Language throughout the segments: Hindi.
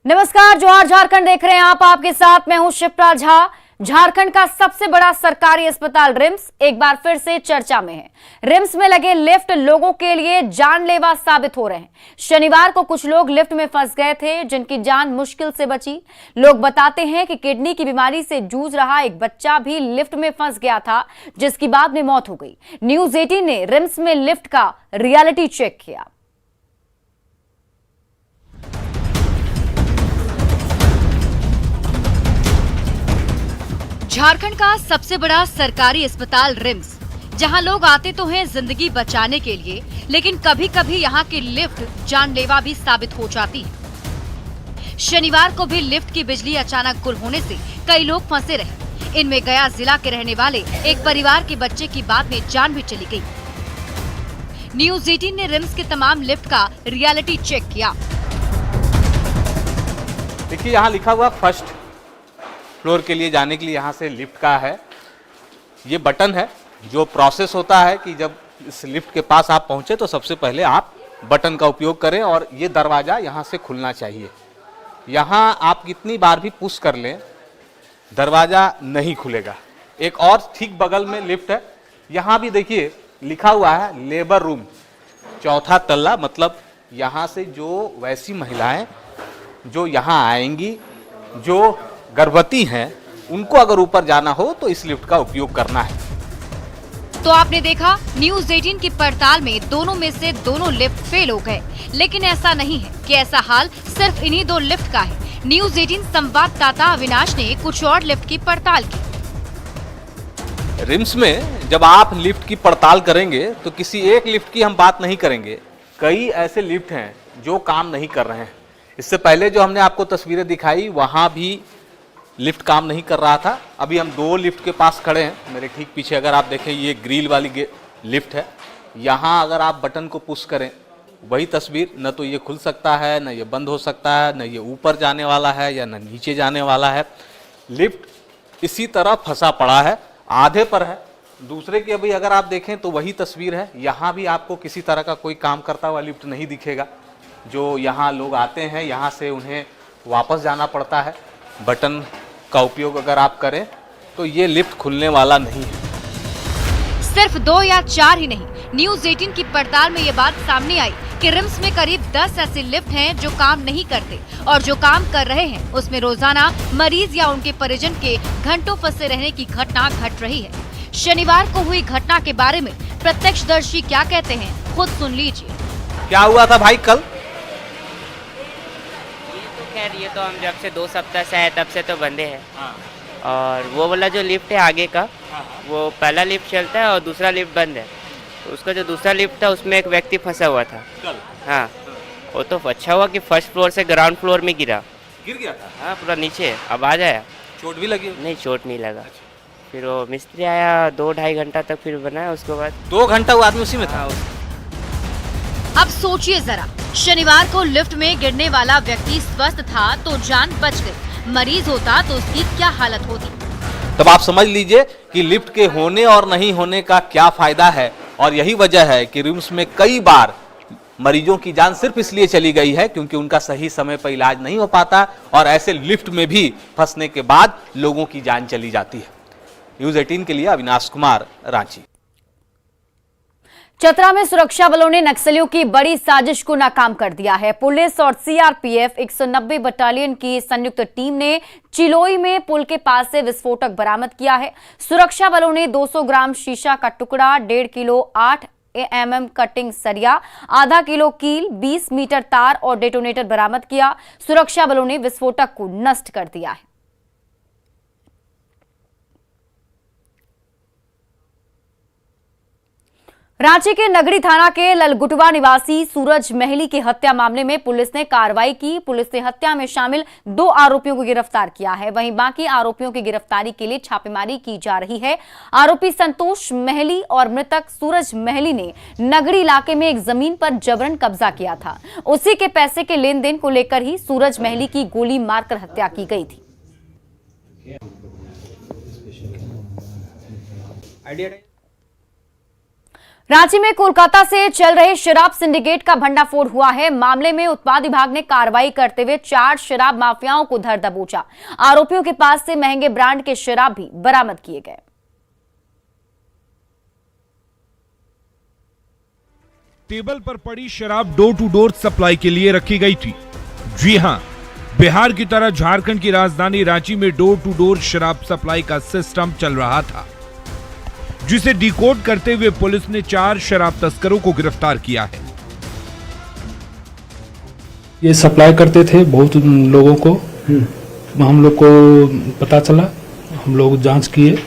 नमस्कार, जोहार झारखंड देख रहे हैं आप। आपके साथ मैं हूं शिप्रा झा। झारखंड का सबसे बड़ा सरकारी अस्पताल रिम्स एक बार फिर से चर्चा में है। रिम्स में लगे लिफ्ट लोगों के लिए जानलेवा साबित हो रहे हैं। शनिवार को कुछ लोग लिफ्ट में फंस गए थे, जिनकी जान मुश्किल से बची। लोग बताते हैं कि किडनी की बीमारी से जूझ रहा एक बच्चा भी लिफ्ट में फंस गया था, जिसकी बाद में मौत हो गई। न्यूज 18 ने रिम्स में लिफ्ट का रियलिटी चेक किया। झारखंड का सबसे बड़ा सरकारी अस्पताल रिम्स, जहां लोग आते तो हैं जिंदगी बचाने के लिए, लेकिन कभी कभी यहां की लिफ्ट जानलेवा भी साबित हो जाती है। शनिवार को भी लिफ्ट की बिजली अचानक गुल होने से कई लोग फंसे रहे। इनमें गया जिला के रहने वाले एक परिवार के बच्चे की बाद में जान भी चली गई। न्यूज 18 ने रिम्स के तमाम लिफ्ट का रियलिटी चेक किया। देखिए, यहाँ लिखा हुआ फर्स्ट फ्लोर के लिए जाने के लिए यहाँ से लिफ्ट का है। ये बटन है जो प्रोसेस होता है कि जब इस लिफ्ट के पास आप पहुँचे तो सबसे पहले आप बटन का उपयोग करें और ये दरवाज़ा यहाँ से खुलना चाहिए। यहाँ आप कितनी बार भी पुश कर लें, दरवाज़ा नहीं खुलेगा। एक और ठीक बगल में लिफ्ट है, यहाँ भी देखिए लिखा हुआ है लेबर रूम, चौथा तल्ला। मतलब यहाँ से जो वैसी महिलाएं जो यहाँ आएंगी, जो गर्भवती हैं, उनको अगर ऊपर जाना हो तो इस लिफ्ट का उपयोग करना है। तो आपने देखा, न्यूज 18 की पड़ताल में दोनों में से दोनों लिफ्ट फेल हो गए। लेकिन ऐसा नहीं है कि ऐसा हाल सिर्फ इन्हीं दो लिफ्ट का है। न्यूज 18 संवाददाता अविनाश ने कुछ और लिफ्ट की पड़ताल की। रिम्स में जब आप लिफ्ट की पड़ताल करेंगे तो किसी एक लिफ्ट की हम बात नहीं करेंगे। कई ऐसे लिफ्ट हैं जो काम नहीं कर रहे हैं। इससे पहले जो हमने आपको तस्वीरें दिखाई, वहाँ भी लिफ्ट काम नहीं कर रहा था। अभी हम दो लिफ्ट के पास खड़े हैं। मेरे ठीक पीछे अगर आप देखें, ये ग्रिल वाली लिफ्ट है। यहाँ अगर आप बटन को पुश करें, वही तस्वीर, न तो ये खुल सकता है, न ये बंद हो सकता है, न ये ऊपर जाने वाला है या न नीचे जाने वाला है। लिफ्ट इसी तरह फंसा पड़ा है, आधे पर है। दूसरे की अभी अगर आप देखें तो वही तस्वीर है। यहाँ भी आपको किसी तरह का कोई काम करता हुआ लिफ्ट नहीं दिखेगा। जो यहाँ लोग आते हैं, यहाँ से उन्हें वापस जाना पड़ता है। बटन का उपयोग अगर आप करें तो ये लिफ्ट खुलने वाला नहीं है। सिर्फ 2 या 4 ही नहीं, न्यूज 18 की पड़ताल में ये बात सामने आई कि रिम्स में करीब 10 ऐसे लिफ्ट हैं जो काम नहीं करते, और जो काम कर रहे हैं उसमें रोजाना मरीज या उनके परिजन के घंटों फंसे रहने की घटना घट रही है। शनिवार को हुई घटना के बारे में प्रत्यक्षदर्शी क्या कहते हैं, खुद सुन लीजिए। क्या हुआ था भाई कल? खैर, ये तो हम जब से 2 सप्ताह से आए तब से तो बंदे हैं। और वो वाला जो लिफ्ट है आगे का, वो पहला लिफ्ट चलता है और दूसरा लिफ्ट बंद है। तो उसका जो दूसरा लिफ्ट था उसमें एक व्यक्ति फंसा हुआ था कल। हाँ, वो तो अच्छा हुआ कि फर्स्ट फ्लोर से ग्राउंड फ्लोर में गिर गया था। हाँ, पूरा नीचे आवाज आया। चोट भी लगी? नहीं, चोट नहीं लगा। फिर वो मिस्त्री आया, 2-2.5 घंटा तक फिर बनाया। उसके बाद 2 घंटा वो आदमी उसी में था। अब सोचिए जरा, शनिवार को लिफ्ट में गिरने वाला व्यक्ति स्वस्थ था तो जान बच गई, मरीज होता तो उसकी क्या हालत होती। तब आप समझ लीजिए कि लिफ्ट के होने और नहीं होने का क्या फायदा है। और यही वजह है कि रिम्स में कई बार मरीजों की जान सिर्फ इसलिए चली गई है क्योंकि उनका सही समय पर इलाज नहीं हो पाता, और ऐसे लिफ्ट में भी फंसने के बाद लोगों की जान चली जाती है। न्यूज 18 के लिए अविनाश कुमार, रांची। चतरा में सुरक्षा बलों ने नक्सलियों की बड़ी साजिश को नाकाम कर दिया है। पुलिस और सीआरपीएफ 190 बटालियन की संयुक्त टीम ने चिलोई में पुल के पास से विस्फोटक बरामद किया है। सुरक्षा बलों ने 200 ग्राम शीशा का टुकड़ा, 1.5 किलो 8 mm कटिंग सरिया, आधा किलो कील, 20 मीटर तार और डेटोनेटर बरामद किया। सुरक्षा बलों ने विस्फोटक को नष्ट कर दिया है। रांची के नगरी थाना के ललगुटवा निवासी सूरज महली की हत्या मामले में पुलिस ने कार्रवाई की। पुलिस ने हत्या में शामिल 2 आरोपियों को गिरफ्तार किया है। वहीं बाकी आरोपियों की गिरफ्तारी के लिए छापेमारी की जा रही है। आरोपी संतोष महली और मृतक सूरज महली ने नगरी इलाके में एक जमीन पर जबरन कब्जा किया था। उसी के पैसे के लेन देन को लेकर ही सूरज महली की गोली मारकर हत्या की गई थी। रांची में कोलकाता से चल रहे शराब सिंडिकेट का भंडाफोड़ हुआ है। मामले में उत्पाद विभाग ने कार्रवाई करते हुए 4 शराब माफियाओं को धर दबोचा। आरोपियों के पास से महंगे ब्रांड के शराब भी बरामद किए गए। टेबल पर पड़ी शराब डोर टू डोर सप्लाई के लिए रखी गई थी। जी हां, बिहार की तरह झारखंड की राजधानी रांची में डोर टू डोर शराब सप्लाई का सिस्टम चल रहा था, जिसे डिकोड करते हुए पुलिस ने 4 शराब तस्करों को गिरफ्तार किया है। ये सप्लाई करते थे बहुत लोगों को। हम लोग को पता चला, हम लोग जांच किए।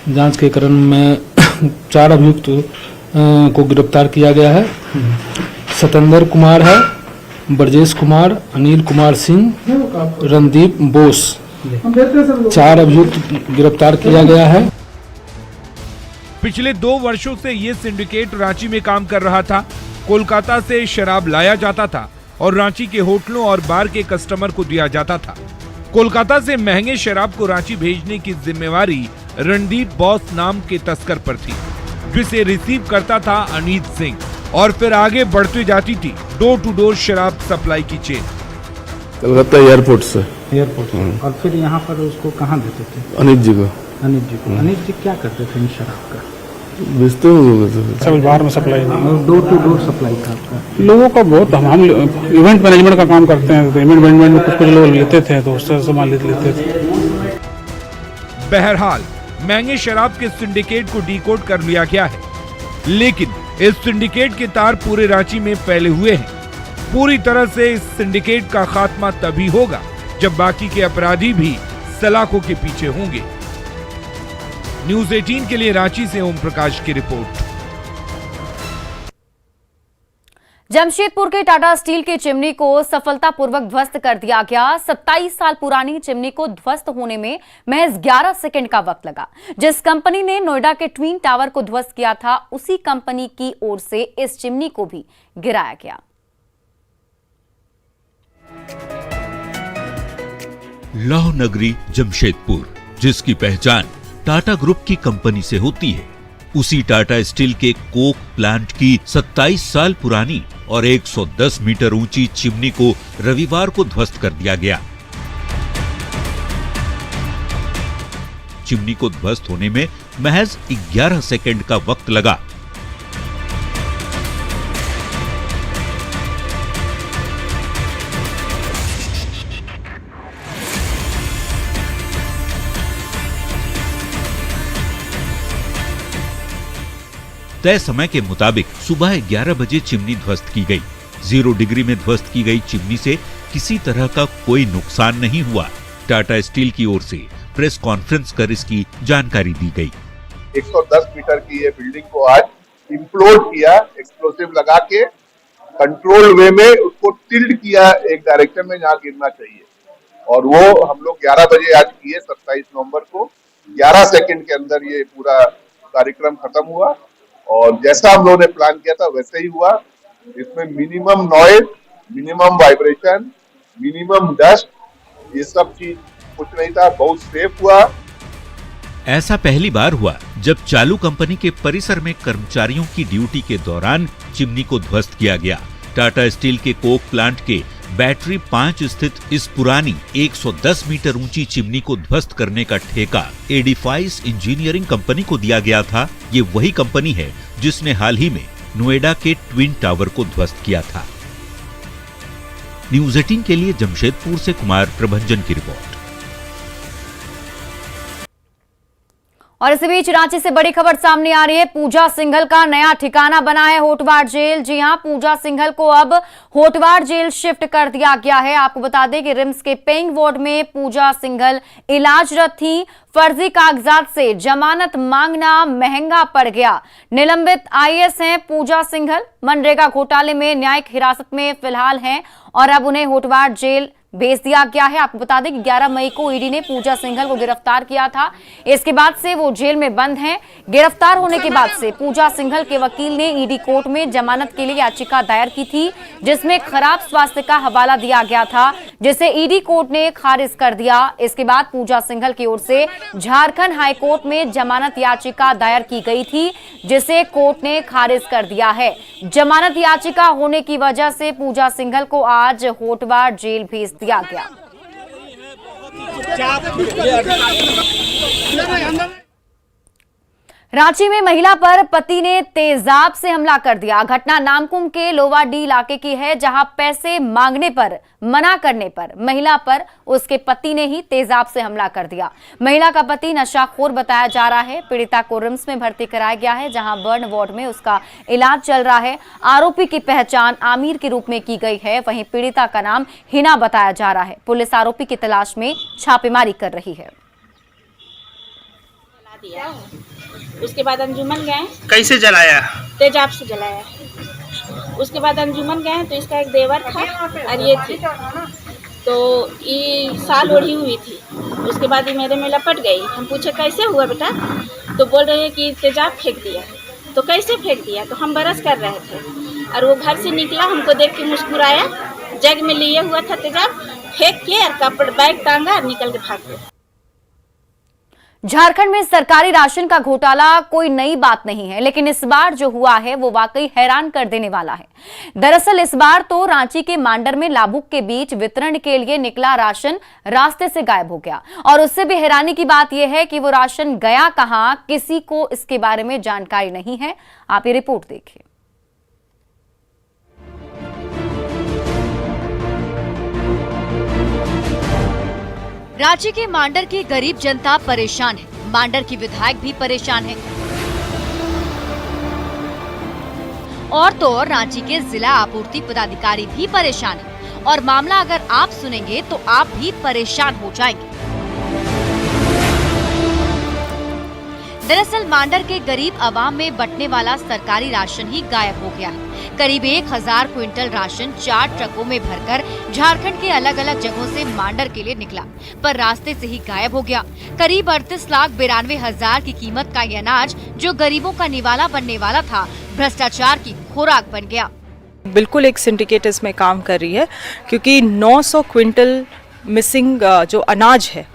जांच के क्रम में 4 अभियुक्त को गिरफ्तार किया गया है। सतेंद्र कुमार है, ब्रजेश कुमार, अनिल कुमार सिंह, रणदीप बोस, 4 अभियुक्त गिरफ्तार किया गया है। पिछले 2 वर्षों से ये सिंडिकेट रांची में काम कर रहा था। कोलकाता से शराब लाया जाता था और रांची के होटलों और बार के कस्टमर को दिया जाता था। कोलकाता से महंगे शराब को रांची भेजने की जिम्मेवारी रणदीप बॉस नाम के तस्कर पर थी, जिसे रिसीव करता था अनीत सिंह, और फिर आगे बढ़ती जाती थी डोर टू डोर शराब सप्लाई की चेन। कलकत्ता एयरपोर्ट से। एयरपोर्ट और फिर यहाँ पर उसको कहाँ देते थे? अनित जी को। अनित जी को। अनित जी क्या करते थे इन शराब का? बेचते होंगे सब बाहर में supply, door to door supply था आपका? लोगों का बहुत, हम इवेंट मैनेजमेंट का काम करते हैं, तो इवेंट मैनेजमेंट में कुछ लोग लेते थे तो उससे सामान लेते थे। बहरहाल महंगे शराब के सिंडिकेट को डिकोड कर लिया गया है, लेकिन इस सिंडिकेट के तार पूरे रांची में फैले हुए हैं। पूरी तरह से इस सिंडिकेट का खात्मा तभी होगा जब बाकी के अपराधी भी सलाखों के पीछे होंगे। न्यूज़ 18 के लिए रांची से ओम प्रकाश की रिपोर्ट। जमशेदपुर के टाटा स्टील की चिमनी को सफलतापूर्वक ध्वस्त कर दिया गया। 27 साल पुरानी चिमनी को ध्वस्त होने में महज 11 सेकंड का वक्त लगा। जिस कंपनी ने नोएडा के ट्विन टावर को ध्वस्त किया था, उसी कंपनी की ओर से इस चिमनी को भी गिराया गया। लौह नगरी जमशेदपुर, जिसकी पहचान टाटा ग्रुप की कंपनी से होती है, उसी टाटा स्टील के कोक प्लांट की 27 साल पुरानी और 110 मीटर ऊंची चिमनी को रविवार को ध्वस्त कर दिया गया। चिमनी को ध्वस्त होने में महज 11 सेकंड का वक्त लगा। तय समय के मुताबिक सुबह 11 बजे चिमनी ध्वस्त की गई। 0 डिग्री में ध्वस्त की गई चिमनी से किसी तरह का कोई नुकसान नहीं हुआ। टाटा स्टील की ओर से प्रेस कॉन्फ्रेंस कर इसकी जानकारी दी गई। 110 मीटर की ये बिल्डिंग को आज इम्प्लोड किया, एक्सप्लोसिव लगा के कंट्रोल वे में उसको टिल्ट किया एक डायरेक्शन में जहाँ गिरना चाहिए, और वो हम लोग 11 बजे आज किए 27 नवंबर को। 11 सेकंड के अंदर ये पूरा कार्यक्रम खत्म हुआ और जैसा हम लोगों ने प्लान किया था वैसे ही हुआ। इसमें minimum noise, minimum vibration, minimum dust, ये सब चीज कुछ नहीं था, बहुत सेफ हुआ। ऐसा पहली बार हुआ जब चालू कंपनी के परिसर में कर्मचारियों की ड्यूटी के दौरान चिमनी को ध्वस्त किया गया। टाटा स्टील के कोक प्लांट के बैटरी 5 स्थित इस पुरानी 110 मीटर ऊंची चिमनी को ध्वस्त करने का ठेका एडिफाइस इंजीनियरिंग कंपनी को दिया गया था। ये वही कंपनी है जिसने हाल ही में नोएडा के ट्विन टावर को ध्वस्त किया था। न्यूज़ 18 के लिए जमशेदपुर से कुमार प्रभंजन की रिपोर्ट। और इसी बीच रांची से बड़ी खबर सामने आ रही है। पूजा सिंघल का नया ठिकाना बना है होटवार जेल। जी हां, पूजा सिंघल को अब होटवार जेल शिफ्ट कर दिया गया है। आपको बता दें कि रिम्स के पेइंग वार्ड में पूजा सिंघल इलाजरत थी। फर्जी कागजात से जमानत मांगना महंगा पड़ गया। निलंबित आईएएस हैं पूजा सिंघल। मनरेगा घोटाले में न्यायिक हिरासत में फिलहाल हैं और अब उन्हें होटवार जेल भेज दिया गया है। आपको बता दें कि 11 मई को ईडी ने पूजा सिंघल को गिरफ्तार किया था। इसके बाद से वो जेल में बंद हैं। गिरफ्तार होने के बाद से पूजा सिंघल के वकील ने ईडी कोर्ट में जमानत के लिए याचिका दायर की थी, जिसमें खराब स्वास्थ्य का हवाला दिया गया था, जिसे ईडी कोर्ट ने खारिज कर दिया। इसके बाद पूजा सिंघल की ओर से झारखंड हाईकोर्ट में जमानत याचिका दायर की गई थी, जिसे कोर्ट ने खारिज कर दिया है। जमानत याचिका होने की वजह से पूजा सिंघल को आज होटवार जेल भेज दिया गया। रांची में महिला पर पति ने तेजाब से हमला कर दिया। घटना नामकुम के लोवाडी इलाके की है, जहां पैसे मांगने पर मना करने पर महिला पर उसके पति ने ही तेजाब से हमला कर दिया। महिला का पति नशाखोर बताया जा रहा है। पीड़िता को रिम्स में भर्ती कराया गया है, जहां बर्न वार्ड में उसका इलाज चल रहा है। आरोपी की पहचान आमिर के रूप में की गई है। वहीं पीड़िता का नाम हिना बताया जा रहा है। पुलिस आरोपी की तलाश में छापेमारी कर रही है। उसके बाद अंजुमन गए। कैसे जलाया? तेजाब से जलाया। उसके बाद अंजुमन गए तो इसका एक देवर था और ये थी, तो ये साल ओढ़ी हुई थी। उसके बाद ये मेरे में लपट गई। हम पूछे कैसे हुआ बेटा, तो बोल रहे हैं कि तेजाब फेंक दिया। तो कैसे फेंक दिया, तो हम बरस कर रहे थे और वो घर से निकला, हमको देख के मुस्कुराया, जग में लिए हुआ था तेजाब, फेंक के और कपड़ बैग टांगा और निकल के भाग गया। झारखंड में सरकारी राशन का घोटाला कोई नई बात नहीं है, लेकिन इस बार जो हुआ है वो वाकई हैरान कर देने वाला है। दरअसल इस बार तो रांची के मांडर में लाभुक के बीच वितरण के लिए निकला राशन रास्ते से गायब हो गया। और उससे भी हैरानी की बात यह है कि वो राशन गया कहां, किसी को इसके बारे में जानकारी नहीं है। आप ये रिपोर्ट देखिए। रांची के मांडर की गरीब जनता परेशान है। मांडर की विधायक भी परेशान है और तो और रांची के जिला आपूर्ति पदाधिकारी भी परेशान है। और मामला अगर आप सुनेंगे तो आप भी परेशान हो जाएंगे। दरअसल मांडर के गरीब आवाम में बंटने वाला सरकारी राशन ही गायब हो गया है। करीब 1000 क्विंटल राशन 4 ट्रकों में भरकर झारखंड के अलग अलग जगहों से मांडर के लिए निकला, पर रास्ते से ही गायब हो गया। करीब 38,92,000 की कीमत का ये अनाज जो गरीबों का निवाला बनने वाला था, भ्रष्टाचार की खुराक बन गया। बिल्कुल एक सिंडिकेट इसमें काम कर रही है, क्योंकि 900 क्विंटल मिसिंग जो अनाज है,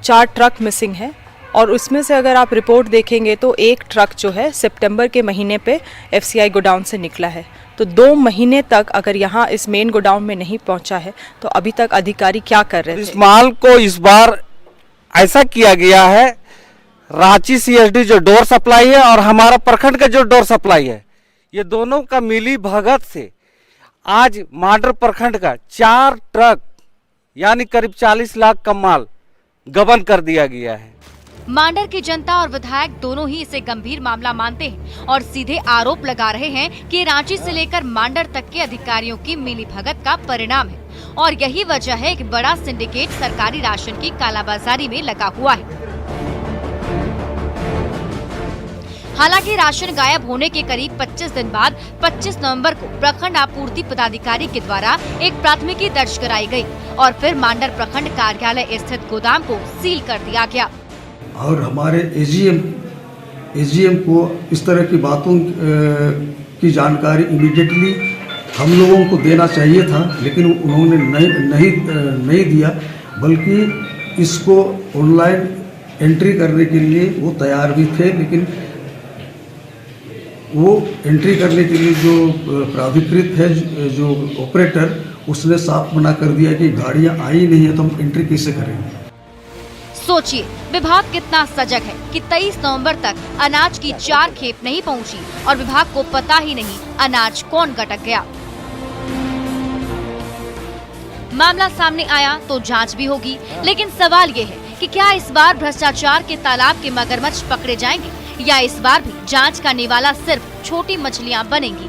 4 ट्रक मिसिंग है। और उसमें से अगर आप रिपोर्ट देखेंगे तो एक ट्रक जो है सितंबर के महीने पे FCI गोडाउन से निकला है। तो 2 महीने तक अगर यहाँ इस मेन गोडाउन में नहीं पहुँचा है तो अभी तक अधिकारी क्या कर रहे थे? इस माल को इस बार ऐसा किया गया है, रांची CSD जो डोर सप्लाई है और हमारा प्रखंड का जो डोर सप्लाई है, ये दोनों का मिली भगत से आज मांडर प्रखंड का 4 ट्रक यानी करीब 40 लाख का माल गबन कर दिया गया है। मांडर की जनता और विधायक दोनों ही इसे गंभीर मामला मानते हैं और सीधे आरोप लगा रहे हैं कि रांची से लेकर मांडर तक के अधिकारियों की मिलीभगत का परिणाम है और यही वजह है कि बड़ा सिंडिकेट सरकारी राशन की कालाबाजारी में लगा हुआ है। हालांकि राशन गायब होने के करीब 25 दिन बाद 25 नवंबर को प्रखंड आपूर्ति पदाधिकारी के द्वारा एक प्राथमिकी दर्ज कराई गई और फिर मांडर प्रखंड कार्यालय स्थित गोदाम को सील कर दिया गया। और हमारे एजीएम को इस तरह की बातों की जानकारी इमीडिएटली हम लोगों को देना चाहिए था, लेकिन उन्होंने नहीं दिया, बल्कि इसको ऑनलाइन एंट्री करने के लिए वो तैयार भी थे, लेकिन वो एंट्री करने के लिए जो प्राधिकृत है, जो ऑपरेटर, उसने साफ मना कर दिया कि गाड़ियां आई नहीं है तो हम एंट्री कैसे करेंगे। सोचिए विभाग कितना सजग है कि 23 नवंबर तक अनाज की 4 खेप नहीं पहुंची और विभाग को पता ही नहीं अनाज कौन गटक गया। मामला सामने आया तो जांच भी होगी, लेकिन सवाल ये है कि क्या इस बार भ्रष्टाचार के तालाब के मगरमच्छ पकड़े जाएंगे या इस बार भी जांच का निवाला सिर्फ छोटी मछलियां बनेंगी।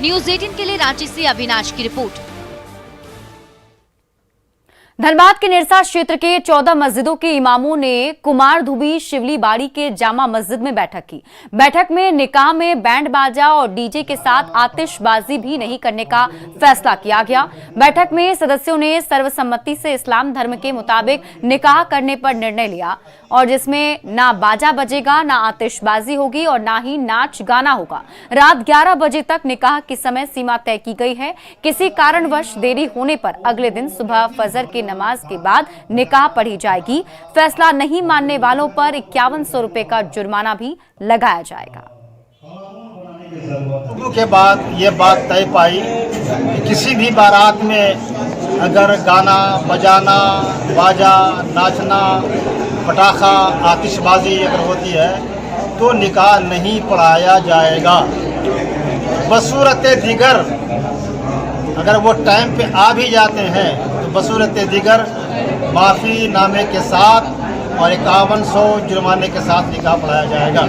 न्यूज़ 18 के लिए रांची से अविनाश की रिपोर्ट। धनबाद के निरसा क्षेत्र के 14 मस्जिदों के इमामों ने कुमार धुबी शिवली बाड़ी के जामा मस्जिद में बैठक की। बैठक में निकाह में बैंड बाजा और डीजे के साथ आतिशबाजी भी नहीं करने का फैसला किया गया। बैठक में सदस्यों ने सर्वसम्मति से इस्लाम धर्म के मुताबिक निकाह करने पर निर्णय लिया। और जिसमें ना बाजा बजेगा, ना आतिशबाजी होगी और ना ही नाच गाना होगा। रात 11 बजे तक निकाह की समय सीमा तय की गई है। किसी कारणवश देरी होने पर अगले दिन सुबह फजर की नमाज के बाद निकाह पढ़ी जाएगी। फैसला नहीं मानने वालों पर 5100 रुपए का जुर्माना भी लगाया जाएगा। के बाद ये बात तय पाई कि किसी भी बारात में अगर गाना बजाना, बाजा, नाचना, पटाखा, आतिशबाजी अगर होती है तो निकाह नहीं पढ़ाया जाएगा। बसूरत दिगर अगर वो टाइम पे आ भी जाते हैं तो बसूरत दिगर माफ़ी नामे के साथ और 5100 जुर्माने के साथ निकाह पढ़ाया जाएगा।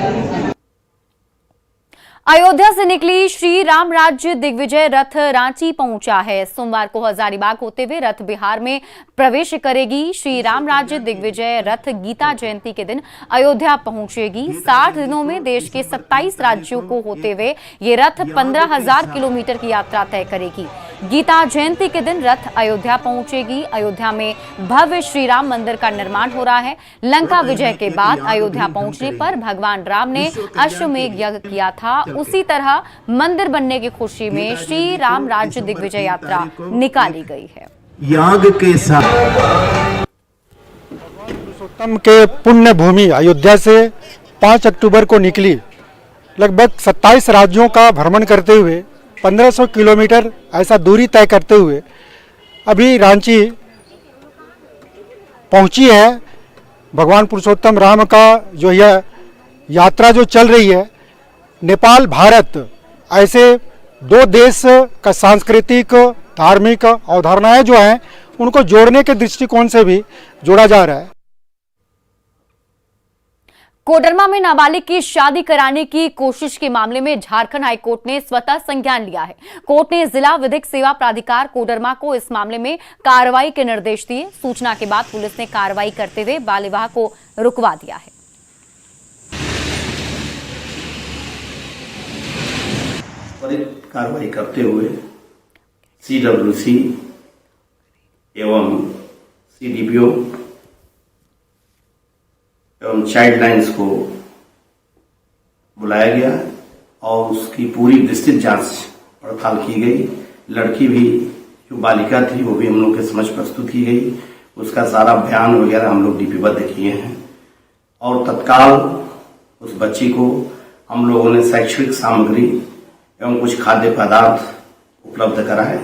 अयोध्या से निकली श्री राम राज्य दिग्विजय रथ रांची पहुंचा है। सोमवार को हजारीबाग होते हुए रथ बिहार में प्रवेश करेगी। श्री राम राज्य दिग्विजय रथ गीता जयंती के दिन अयोध्या पहुंचेगी। 60 दिनों में देश के 27 राज्यों को होते हुए ये रथ 15,000 किलोमीटर की यात्रा तय करेगी। गीता जयंती के दिन रथ अयोध्या पहुंचेगी। अयोध्या में भव्य श्री राम मंदिर का निर्माण हो रहा है। लंका विजय के बाद अयोध्या पहुंचने पर भगवान राम ने अश्वमेध यज्ञ किया था। उसी तरह मंदिर बनने की खुशी में श्री राम राज्य दिग्विजय यात्रा निकाली गई है। याग के साथ पुरुषोत्तम के पुण्य भूमि अयोध्या से 5 अक्टूबर को निकली। लगभग 27 राज्यों का भ्रमण करते हुए 1500 किलोमीटर ऐसा दूरी तय करते हुए अभी रांची पहुंची है। भगवान पुरुषोत्तम राम का जो यह यात्रा जो चल रही है, नेपाल भारत ऐसे 2 देश का सांस्कृतिक धार्मिक अवधारणाएं जो हैं उनको जोड़ने के दृष्टिकोण से भी जोड़ा जा रहा है। कोडरमा में नाबालिग की शादी कराने की कोशिश के मामले में झारखंड हाईकोर्ट ने स्वतः संज्ञान लिया है। कोर्ट ने जिला विधिक सेवा प्राधिकार कोडरमा को इस मामले में कार्रवाई के निर्देश दिए। सूचना के बाद पुलिस ने कार्रवाई करते हुए बाल विवाह को रुकवा दिया है। त्वरित कार्रवाई करते हुए CWC एवं CDPO एवं चाइल्ड लाइन्स को बुलाया गया और उसकी पूरी विस्तृत जांच पड़ताल की गई। लड़की भी जो बालिका थी वो भी हम लोग के समझ प्रस्तुत की गई। उसका सारा बयान वगैरह हम लोग लिपिबद्ध किए हैं और तत्काल उस बच्ची को हम लोगों ने शैक्षणिक सामग्री एवं कुछ खाद्य पदार्थ उपलब्ध कराए।